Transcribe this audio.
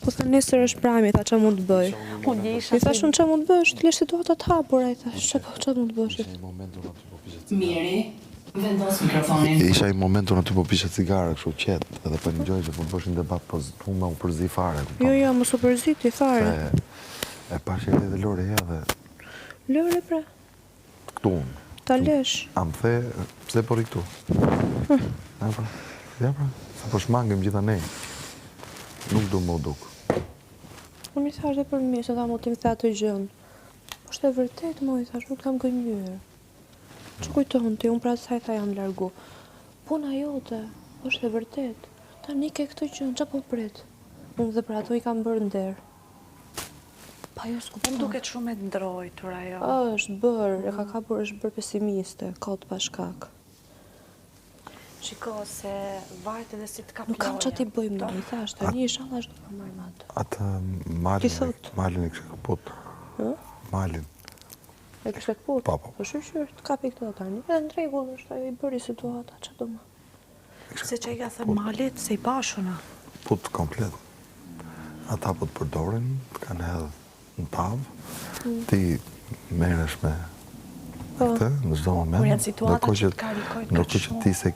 Po tha nesër është prajmi, tha që mund të bëj. I thash unë që mund të bësh, të lesh situatat hapura, i thash që mund të bësh. Miri, vendos mikrofonin. Isha i momentu në ty po pishe cigare, kështu qetë, edhe për një gjoj që po bëshin debat, po unë me u përzi fare. Jo, mos u përziti fare. E pash e dhe Lore dhe... Lore pra. Këtu unë. Ta lesh. A më the, pse po ri këtu? Ja pra, sa po shmangim gjitha ne. Nuk du më duk. Unë i thash dhe për mirë, se ta mu t'im tha të gjënë. Po shte vërtet, mo i thash, nuk kam gënjyrë. Që kujton ti, unë pra saj tha jam largu. Puna jote, është e vërtet. Ta nike këtë gjënë, që po prit? Unë dhe pra ato i kam bërë nder. Pa jo, s'kupon duket shumë e ndrojtur ajo. është bërë, e ka kapur është bërë pesimiste, kot pa shkak. Shiko, se vajt edhe si të ka Nuk kam që ti bëjmë do, i thash, të një shala është do përmërë në atë. Atë malin e kështë kaput. Malin. E kështë kaput? Po. Po shqyr, të kapi këtë tani. Edhe në regull është, ajo i bëri situata, që do më. Se që i ka thënë malit, se i bashuna. Put komplet. Ata po të përdorin, kanë edhe në pavë, ti meresh me këtë, në çdo moment, Kur janë situata që të karikojnë këtë që ti se